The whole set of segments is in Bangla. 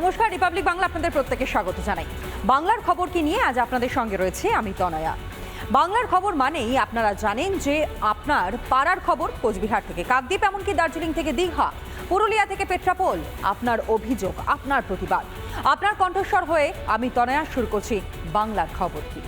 নমস্কার, রিপাবলিক বাংলা আপনাদের প্রত্যেককে স্বাগত জানাই। বাংলার খবর কি নিয়ে আজ আপনাদের সঙ্গে রয়েছে আমি তনয়া। বাংলার খবর মানেই আপনারা জানেন যে আপনার পাড়ার খবর কোচবিহার থেকে কাকদ্বীপ, এমনকি দার্জিলিং থেকে দীঘা, পুরুলিয়া থেকে পেট্রাপোল। আপনার অভিযোগ, আপনার প্রতিবাদ, আপনার কণ্ঠস্বর হয়ে আমি তনয়া শুরু করছি বাংলার খবর কি।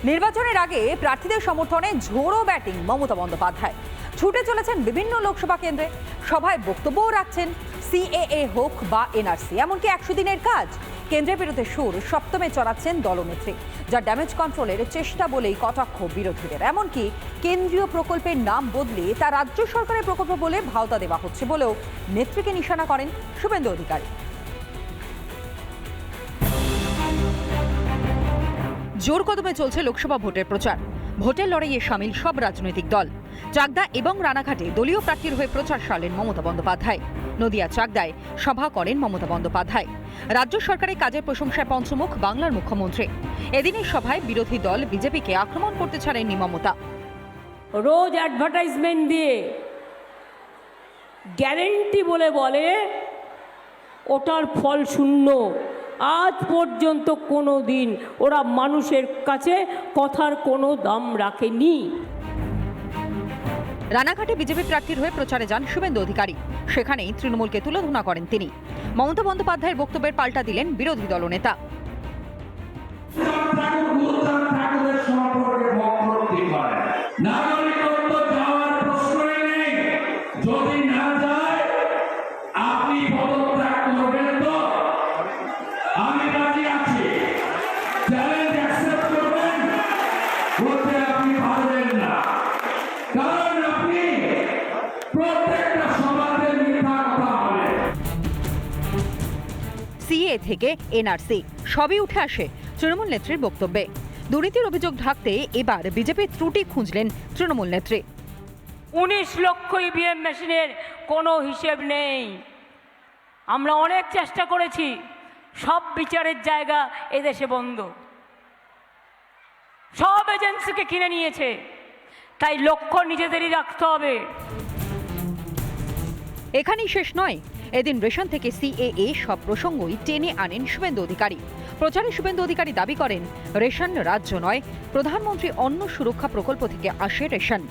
নির্বাচনের আগে প্রার্থীদের সমর্থনে ঝোড়ো ব্যাটিং মমতা বন্দ্যোপাধ্যায়। ছুটে চলেছেন বিভিন্ন লোকসভা কেন্দ্রে, সভায় বক্তব্যও রাখছেন। সিএএ হোক বা এনআরসি, এমনকি 100 দিনের কাজ, কেন্দ্রের বিরুদ্ধে সুর সপ্তমে চড়াচ্ছেন দলনেত্রী, যা ড্যামেজ কন্ট্রোলের চেষ্টা বলেই কটাক্ষ বিরোধীদের। এমনকি কেন্দ্রীয় প্রকল্পের নাম বদলে তা রাজ্য সরকারের প্রকল্প বলে ভাওতা দেওয়া হচ্ছে বলেও নেত্রীকে নিশানা করেন শুভেন্দু অধিকারী। জোর কদমে চলছে লোকসভা ভোটের প্রচার। ভোটের লড়াইয়ে সামিল সব রাজনৈতিক দল। চাকদা এবং রানাঘাটে দলীয় প্রার্থীর হয়ে প্রচার সারলেন মমতা বন্দ্যোপাধ্যায়। নদিয়া চাকদায় সভা করেন মমতা বন্দ্যোপাধ্যায়। রাজ্য সরকারের কাজের প্রশংসায় পঞ্চমুখ বাংলার মুখ্যমন্ত্রী। এদিনের সভায় বিরোধী দল বিজেপিকে আক্রমণ করতে ছাড়েননি মমতা। রোজ অ্যাডভার্টাইজমেন্ট দিয়ে গ্যারেন্টি বলে ওটার ফল শূন্য। আজ পর্যন্ত কোনো দিন ওরা মানুষের কাছে কথার কোনো দাম রাখেনি। রানাঘাটে বিজেপি প্রার্থীর হয়ে প্রচারে যান শুভেন্দু অধিকারী। সেখানেই তৃণমূলকে তুলোধনা করেন তিনি। মমতা বন্দ্যোপাধ্যায়ের বক্তব্যের পাল্টা দিলেন বিরোধী দলনেতা। সিএ থেকে এনআরসি সবই উঠে আসে তৃণমূল নেত্রীর বক্তব্যে। দুর্নীতির অভিযোগ ঢাকতে এবার বিজেপির ত্রুটি খুঁজলেন তৃণমূল নেত্রী। 19 লক্ষ ইভিএম মেশিনের কোনো হিসেব নেই। আমরা অনেক চেষ্টা করেছি, সব বিচারের জায়গা এদেশে বন্ধ, সব এজেন্সিকে কিনে নিয়েছে। তাই লক্ষ্য নিজেদেরই রাখতে হবে। এখানেই শেষ নয়, এদিন রেশন থেকে সিএএ সব প্রসঙ্গই টেনে আনেন শুভেন্দু অধিকারী। প্রচারে শুভেন্দু অধিকারী দাবি করেন, রেশন রাজ্য নয়, প্রধানমন্ত্রী অন্ন সুরক্ষা প্রকল্প থেকে আসে রেশন।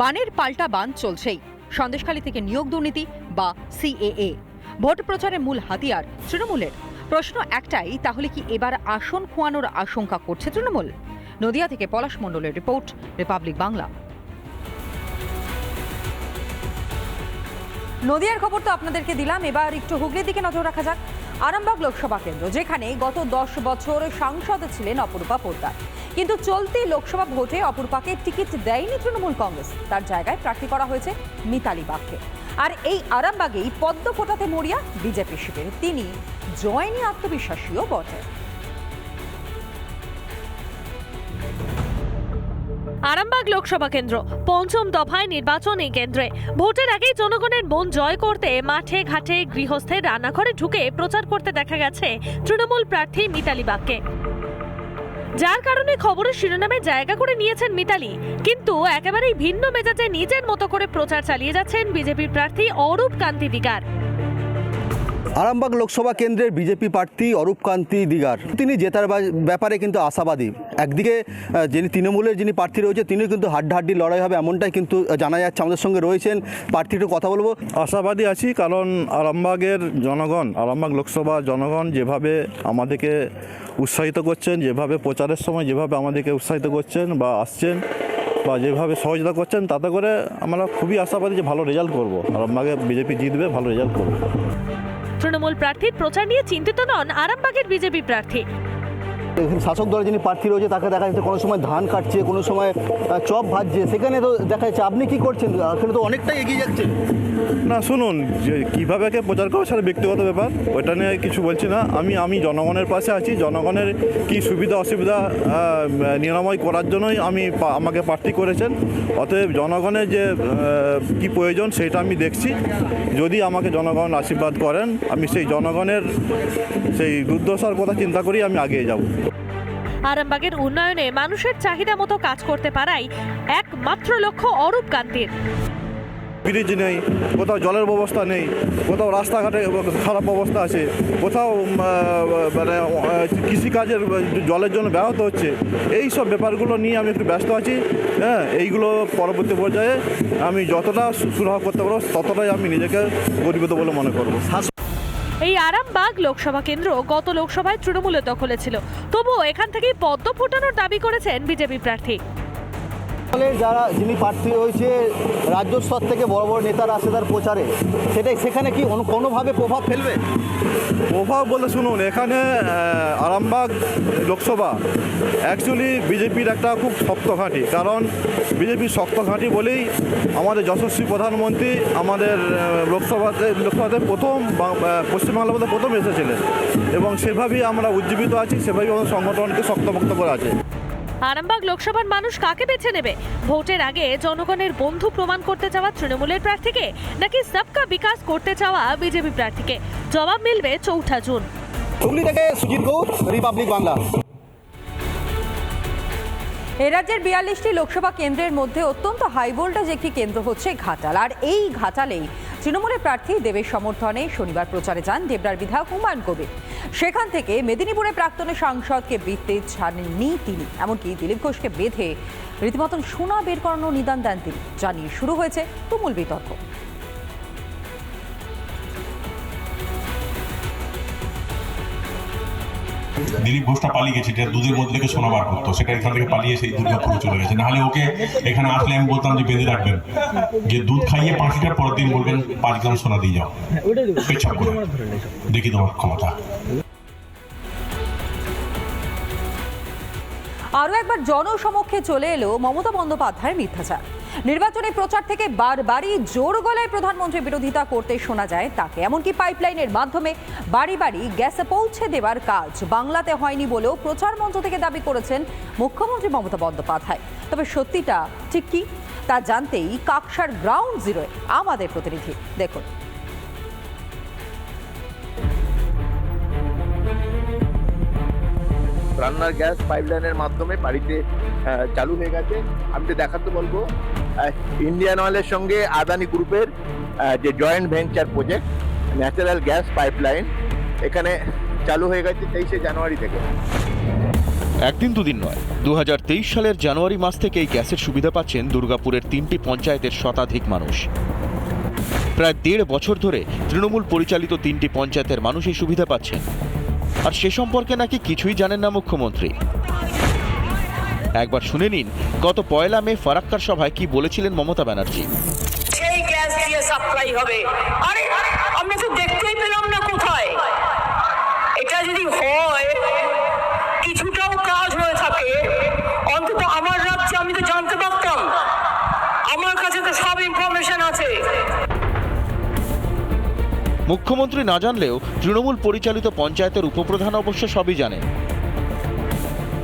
বানের পাল্টা বান চলছেই। সন্দেশখালী থেকে নিয়োগ দুর্নীতি বা সিএএ। ভোট প্রচারের মূল হাতিয়ার তৃণমূলের। প্রশ্ন একটাই, তাহলে কি এবার আসন খোয়ানোর আশঙ্কা করছে তৃণমূল? নদিয়া থেকে পলাশ মণ্ডলের রিপোর্ট, রিপাবলিক বাংলা। নদিয়ার খবর তো আপনাদেরকে দিলাম, এবার একটু হুগলির দিকে নজর রাখা যাক। আরামবাগ লোকসভা কেন্দ্র, যেখানে গত 10 বছর সাংসদ ছিলেন অপরূপা পোদ্দার, কিন্তু চলতি লোকসভা ভোটে অপরূপাকে টিকিট দেয়নি তৃণমূল কংগ্রেস। তার জায়গায় প্রার্থী করা হয়েছে মিতালি বাগকে। আর এই আরামবাগেই পদ্ম ফোটাতে মরিয়া বিজেপি শিবির। তিনি জয় আত্মবিশ্বাসীও বটে। আরামবাগ লোকসভা কেন্দ্র পঞ্চম দফায় নির্বাচন এই কেন্দ্রে। ভোটের আগেই জনগণের মন জয় করতে মাঠে ঘাটে গৃহস্থের রান্নাঘরে ঢুকে প্রচার করতে দেখা গেছে তৃণমূল প্রার্থী মিতালি বাগকে, যার কারণে খবরের শিরোনামে জায়গা করে নিয়েছেন মিতালি। কিন্তু একেবারেই ভিন্ন মেজাজে নিজের মতো করে প্রচার চালিয়ে যাচ্ছেন বিজেপির প্রার্থী অরূপ কান্তি দিগার। আরামবাগ লোকসভা কেন্দ্রের বিজেপি প্রার্থী অরূপ কান্তি দিগার, তিনি জেতার ব্যাপারে কিন্তু আশাবাদী। একদিকে যিনি তৃণমূলের যিনি প্রার্থী রয়েছে তিনি কিন্তু হাড্ডাহাড্ডি লড়াই হবে এমনটাই কিন্তু জানা যাচ্ছে। আমাদের সঙ্গে রয়েছেন প্রার্থী, একটু কথা বলবো। আশাবাদী আছি, কারণ আরামবাগের জনগণ, আরামবাগ লোকসভা জনগণ যেভাবে আমাদেরকে উৎসাহিত করছেন, যেভাবে প্রচারের সময় যেভাবে আমাদেরকে উৎসাহিত করছেন বা আসছেন বা যেভাবে সহযোগিতা করছেন, তাতে করে আমরা খুবই আশাবাদী যে ভালো রেজাল্ট করব। আরামবাগে বিজেপি জিতবে, ভালো রেজাল্ট করব। তৃণমূল প্রার্থীর প্রচার নিয়ে চিন্তিত নন আরামবাগের বিজেপি প্রার্থী। এখানে শাসক দলের যিনি প্রার্থী রয়েছে তাকে দেখা যাচ্ছে কোনো সময় ধান কাটছে, কোনো সময় চপ ভাজছে, সেখানে তো দেখা যাচ্ছে আপনি কি করছেন? এখানে তো অনেকটাই এগিয়ে যাচ্ছেন। না শুনুন, যে কীভাবে একে প্রচার করবো সেটা ব্যক্তিগত ব্যাপার, ওটা নিয়ে কিছু বলছি না। আমি জনগণের পাশে আছি। জনগণের কি সুবিধা অসুবিধা নিরাময় করার জন্যই আমাকে প্রার্থী করেছেন। অতএব জনগণের যে কি প্রয়োজন সেটা আমি দেখছি। যদি আমাকে জনগণ আশীর্বাদ করেন, আমি সেই জনগণের সেই দুর্দশার কথা চিন্তা করি আমি এগিয়ে যাব। আরামবাগের উন্নয়নে মানুষের চাহিদা মতো কাজ করতে পারাই একমাত্র লক্ষ্য অরূপ কান্তির। ব্রিজ নেই, কোথাও জলের ব্যবস্থা নেই, কোথাও রাস্তাঘাটে খারাপ অবস্থা আছে, কোথাও মানে কৃষিকাজের জলের জন্য ব্যাহত হচ্ছে। এই সব ব্যাপারগুলো নিয়ে আমি একটু ব্যস্ত আছি। হ্যাঁ, এইগুলো পরবর্তী পর্যায়ে আমি যতটা সুরাহা করতে পারবো ততটাই আমি নিজেকে গর্বিত বলে মনে করব। এই আরামবাগ লোকসভা কেন্দ্র গত লোকসভায় তৃণমূলের দখলে ছিল, তবুও এখান থেকেই পদ্ম ফোটানোর দাবি করেছেন বিজেপি প্রার্থী। যিনি প্রার্থী হয়েছে রাজ্য স্তর থেকে বড় বড় নেতারা আসে তার প্রচারে, সেখানে কি কোনোভাবে প্রভাব ফেলবে? প্রভাব বলে শুনুন, এখানে আরামবাগ লোকসভা অ্যাকচুয়ালি বিজেপির একটা খুব শক্ত ঘাঁটি। কারণ বিজেপির শক্ত ঘাঁটি বলেই আমাদের যশস্বী প্রধানমন্ত্রী আমাদের লোকসভাতে প্রথম পশ্চিমবাংলার মধ্যে প্রথম এসেছিলেন, এবং সেভাবেই আমরা উজ্জীবিত আছি, সেভাবেই আমাদের সংগঠনকে শক্তপোক্ত করে আছে। আরামবাগ লোকসভার মানুষ কাকে বেছে নেবে? ভোটের আগে জনগণের বন্ধু প্রমাণ করতে চাওয়া তৃণমূলের প্রার্থীকে, নাকি সবকা বিকাশ করতে চাওয়া বিজেপি প্রার্থীকে? জবাব মিলবে 4 জুন। হুগলি থেকে সুজিত গৌর, রিপাবলিক বাংলা। এ রাজ্যের 42টি লোকসভা কেন্দ্রের মধ্যে অত্যন্ত হাই ভোল্টেজ একটি কেন্দ্র হচ্ছে ঘাটাল। আর এই ঘাটালেই তৃণমূলের প্রার্থী দেবের সমর্থনে শনিবার প্রচারে যান দেবরার বিধায়ক হুমায়ুন কবির। সেখান থেকে মেদিনীপুরে প্রাক্তনের সাংসদকে বিঁধতে ছাড়েননি তিনি, এমনকি দিলীপ ঘোষকে বেঁধে রীতিমতন সোনা বের করানোর নিদান দেন তিনি। জানিয়ে শুরু হয়েছে তুমুল বিতর্ক। দিলীপ ঘোষটা পালিয়ে গেছে, এটা দুধের মধ্যে থেকে সোনা বার করতো, সেটা এখান থেকে পালিয়ে সেই দুর্গাপুরে চলে গেছে। নাহলে ওকে এখানে আসলে আমি বলতাম যে বেঁধে রাখবেন, যে দুধ খাইয়ে 5 লিটার, পরের দিন বলবেন 5 গ্রাম সোনা দিয়ে যাও, পেছাব করে দেখি তোমার ক্ষমতা। আরও একবার জনসমক্ষে চলে এলো মমতা বন্দ্যোপাধ্যায়ের মিথ্যাচার। নির্বাচনী প্রচার থেকে বারবারই জোর গলায় প্রধানমন্ত্রীর বিরোধিতা করতে শোনা যায় তাকে। এমনকি পাইপলাইনের মাধ্যমে বাড়ি বাড়ি গ্যাসে পৌঁছে দেওয়ার কাজ বাংলাতে হয়নি বলেও প্রচার মঞ্চ থেকে দাবি করেছেন মুখ্যমন্ত্রী মমতা বন্দ্যোপাধ্যায়। তবে সত্যিটা ঠিক কি তা জানতেই কাকসার গ্রাউন্ড জিরোয় আমাদের প্রতিনিধি। দেখুন। রান্নার গ্যাস পাইপলাইনের মাধ্যমে বাড়িতে চালু হয়ে গেছে। আমি তো দেখাতে বলবো, ইন্ডিয়ান অয়েলের সঙ্গে আদানি গ্রুপের যে joint venture project natural gas pipeline এখানে চালু হয়ে গেছে 23শে জানুয়ারি থেকে। একদিন দুদিন নয়, 2023 সালের জানুয়ারি মাস থেকে এই গ্যাসের সুবিধা পাচ্ছেন দুর্গাপুরের 3টি পঞ্চায়েতের শতাধিক মানুষ। প্রায় 1.5 বছর ধরে তৃণমূল পরিচালিত 3টি পঞ্চায়েতের মানুষ এই সুবিধা পাচ্ছেন। আর সে সম্পর্কে নাকি কিছুই জানেন না মুখ্যমন্ত্রী। একবার শুনে নিন গত 1 মে ফারাক্কার সভায় কি বলেছিলেন মমতা ব্যানার্জি। সেই গ্যাস দিয়ে সাপ্লাই হবে। আরে আমরা তো দেখতেই পেলাম না কোথায়। এটা যদি হয়, কিছুটাও কাজ হয়ে থাকে, অন্তত আমার রাজ্যে আমি তো জানতে পারতাম। আমার কাছে তো সব ইনফরমেশন আছে। মুখ্যমন্ত্রী না জানলেও তৃণমূল পরিচালিত পঞ্চায়েতের উপপ্রধান অবশ্য সবই জানেন।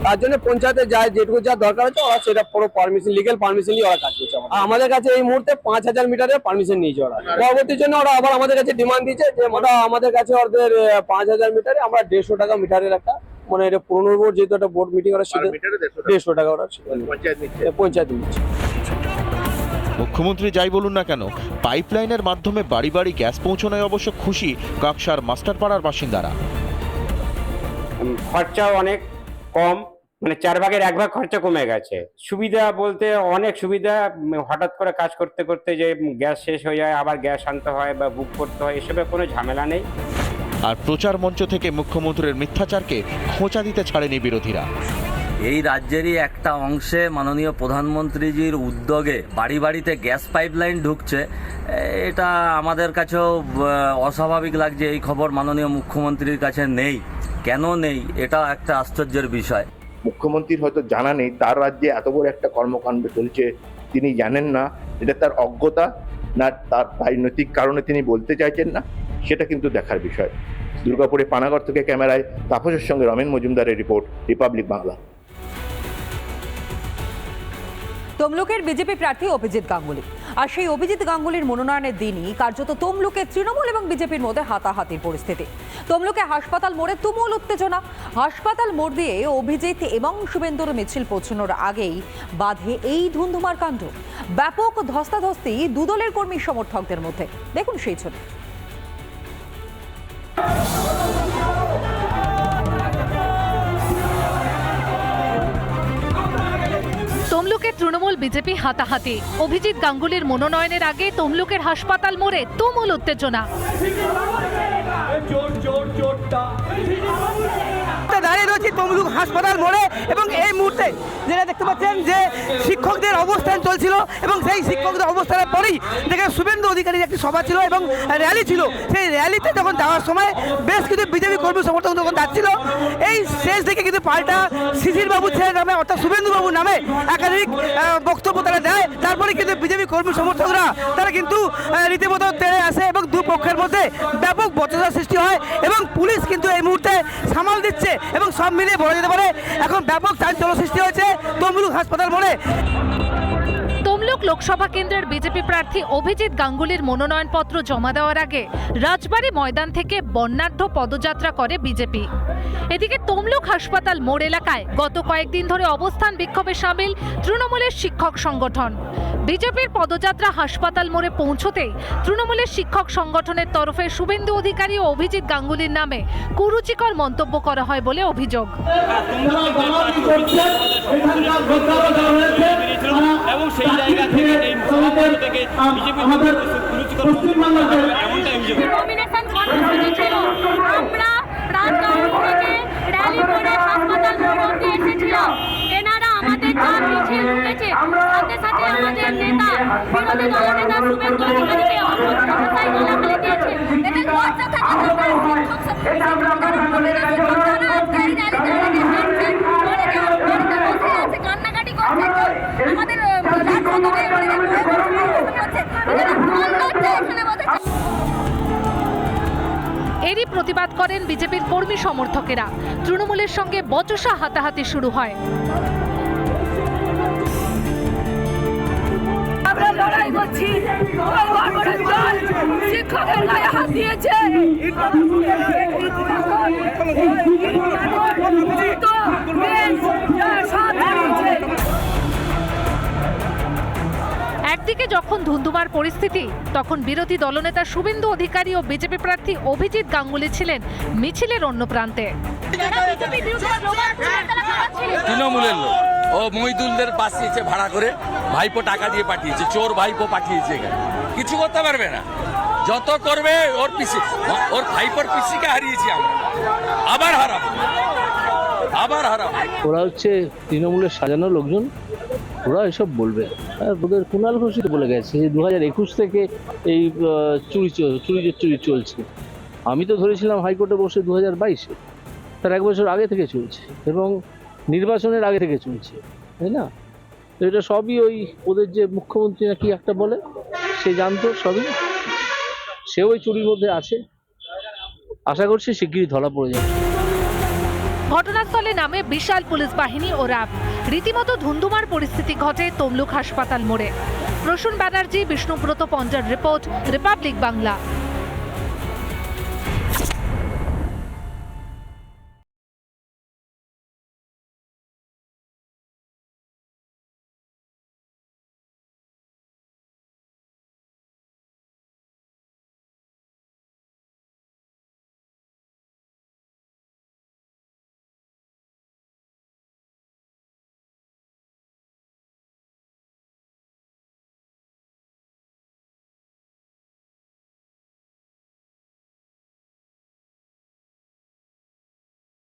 তার জন্য পঞ্চায়েতে যায় যেটুকু যা দরকার হচ্ছে ওরা সেটা পুরো পারমিশন, লিগ্যাল পারমিশন নিয়ে ওরা কাজ করছে। আমাদের কাছে এই মুহূর্তে 5000 মিটারের পারমিশন নিয়েছে ওরা। পরবর্তীর জন্য ওরা আবার আমাদের কাছে ডিমান্ড দিচ্ছে যে ওরা আমাদের কাছে ওদের 5000 মিটারে আমরা 150 টাকা মিটারের একটা, মানে এটা পুরনো বোর্ড যেহেতু একটা বোর্ড মিটিং ওরা সেটা 150 টাকা ওরা পঞ্চায়েত নিচ্ছে। মুখ্যমন্ত্রী যাই বলুন না কেন, পাইপলাইনের মাধ্যমে বাড়ি বাড়ি গ্যাস পৌঁছানোয় অবশ্য খুশি কাকসার মাস্টারপাড়ার বাসিন্দারা। খরচাও অনেক কম, মানে 4 ভাগের 1 ভাগ খরচা কমে গেছে। সুবিধা বলতে অনেক সুবিধা, হঠাৎ করে কাজ করতে করতে যে গ্যাস শেষ হয়ে যায় আবার গ্যাস আনতে হয় বা বুক করতে হয়, এসবের কোনো ঝামেলা নেই। আর প্রচার মঞ্চ থেকে মুখ্যমন্ত্রীর মিথ্যাচারকে খোঁচা দিতে ছাড়েনি বিরোধীরা। এই রাজ্যেরই একটা অংশে মাননীয় প্রধানমন্ত্রীজির উদ্যোগে বাড়ি বাড়িতে গ্যাস পাইপলাইন ঢুকছে, এটা আমাদের কাছেও অস্বাভাবিক লাগছে। এই খবর মাননীয় মুখ্যমন্ত্রীর কাছে নেই, কেন নেই এটা একটা আশ্চর্যের বিষয়। মুখ্যমন্ত্রীর হয়তো জানা নেই তার রাজ্যে এত বড় একটা কর্মকাণ্ড চলছে, তিনি জানেন না, এটা তার অজ্ঞতা না তার রাজনৈতিক কারণে তিনি বলতে চাইছেন না, সেটা কিন্তু দেখার বিষয়। দুর্গাপুরে পানাগড় থেকে ক্যামেরায় তাপসের সঙ্গে রমেন মজুমদারের রিপোর্ট, রিপাবলিক বাংলা। তমলুকের বিজেপি প্রার্থী অভিজিৎ গাঙ্গুলি, আর সেই অভিজিৎ গাঙ্গুলির মনোনয়নের দিনই কার্যত তমলুকে তৃণমূল এবং বিজেপির মধ্যে হাতাহাতির পরিস্থিতি। তমলুকে হাসপাতাল মোড়ে তুমুল উত্তেজনা। হাসপাতাল মোড় দিয়ে অভিজিৎ এবং শুভেন্দুর মিছিল পৌঁছানোর আগেই বাধে এই ধুন্ধুমার কাণ্ড। ব্যাপক ধস্তাধস্তি দুদলের কর্মী সমর্থকদের মধ্যে। দেখুন সেই ছবি। তমলুকের তৃণমূল বিজেপি হাতাহাতি। অভিজিৎ গাঙ্গুলির মনোনয়নের আগে তমলুকের হাসপাতাল মোড়ে তুমুল উত্তেজনা। দাঁড়িয়ে রয়েছে তমলুক হাসপাতাল মোড়ে এবং এই মুহূর্তে যেটা দেখতে পাচ্ছেন যে শিক্ষকদের অবস্থান চলছিল এবং সেই শিক্ষকদের অবস্থানের পরেই যেখানে শুভেন্দু অধিকারীর একটি সভা ছিল এবং র্যালি ছিল, সেই র্যালিতে যখন যাওয়ার সময় বেশ কিছু বিজেপি কর্মী সমর্থক যখন যাচ্ছিল, এই শেষ দিকে কিন্তু পাল্টা শিশির বাবু ছেলের নামে অর্থাৎ শুভেন্দু বাবুর নামে একাধিক বক্তব্য তারা দেয়। তারপরে কিন্তু বিজেপি কর্মী সমর্থকরা তারা কিন্তু রীতিমতো তেড়ে আসে এবং দুপক্ষের মধ্যে ব্যাপক বচসার সৃষ্টি হয় এবং পুলিশ কিন্তু এই মুহূর্তে সামাল দিচ্ছে এবং সব মিলিয়ে বলা যেতে পারে এখন ব্যাপক চাঞ্চল্য সৃষ্টি হয়েছে তমলুক হাসপাতাল মোড়ে। তমলুক লোকসভা কেন্দ্রের বিজেপি প্রার্থী অভিজিৎ গাঙ্গুলির মনোনয়নপত্র জমা দেওয়ার আগে রাজবাড়ী ময়দান থেকে বর্ণাঢ্য পদযাত্রা করে বিজেপি। এদিকে তমলুক হাসপাতাল মোড় এলাকায় গত কয়েকদিন ধরে অবস্থান বিক্ষোভে সামিল তৃণমূলের শিক্ষক সংগঠন। বিজেপির পদযাত্রা হাসপাতাল মোড়ে পৌঁছতেই তৃণমূলের শিক্ষক সংগঠনের তরফে শুভেন্দু অধিকারী ও অভিজিৎ গাঙ্গুলির নামে কুরুচিকর মন্তব্য করা হয় বলে অভিযোগ। এবং সেই জায়গা থেকে এই মহামারী থেকে বিজেপি নমিনেশন কর্মসূচি ছিল, আমরা রাজধানী থেকে র্যালি করে হাসপাতাল মোড় অবধি এসেছিলাম। এনারা আমাদের যা মিছিল রুখেছে, সাথে সাথে আমাদের নেতা বিরোধী দলনেতা শুভেন্দু অধিকারীকে অপছন্দায় গালাগালি দিয়েছে। এতে লজ্জা থাকে কান্নাকাটি করছে, আমাদের এরই প্রতিবাদ করেন বিজেপির কর্মী সমর্থকেরা। তৃণমূলের সঙ্গে বচসা হাতাহাতি শুরু হয়। আমরা লড়াই করছি, শিক্ষকের গায়ে হাত দিয়েছে। একদিকে যখন ধুন্ধুমার পরিস্থিতি, তখন বিরোধী দলনেতা শুভেন্দু অধিকারী ও বিজেপি প্রার্থী অভিজিৎ গাঙ্গুলি ছিলেন মিছিলের অন্য প্রান্তে। তৃণমূলের লোক ও মহিদুলদের পাঠিয়েছে ভাড়া করে, ভাইপো টাকা দিয়ে পাঠিয়েছে, চোর ভাইপো পাঠিয়েছে, এখানে কিছু করতে পারবে না। যত করবে ওর পিসি, ওর ভাইপোর পিসিকে হারিয়েছি আমরা, আবার হারাবো। ওরা হচ্ছে তৃণমূলের সাজানো লোকজন, ওরা এসব বলবে। ওদের কুণাল ঘোষই তো বলে গেছে যে 2021 থেকে এই চুরি চলছে। আমি তো ধরেছিলাম হাইকোর্টে বসে 2022-এ, তার 1 বছর আগে থেকে চলছে এবং নির্বাচনের আগে থেকে চলছে, তাই না? তো এটা সবই ওই ওদের যে মুখ্যমন্ত্রী নাকি একটা বলে, সে জানতো সবই, সে ওই চুরির মধ্যে আছে। আশা করছি শিগগিরই ধরা পড়ে যাবে। ঘটনাস্থলে নামে বিশাল পুলিশ বাহিনী ও র্যাব। রীতিমতো ধুন্ধুমার পরিস্থিতি ঘটে তমলুক হাসপাতাল মোড়ে। প্রসূন ব্যানার্জি, বিষ্ণুব্রত পঞ্জার রিপোর্ট, রিপাবলিক বাংলা।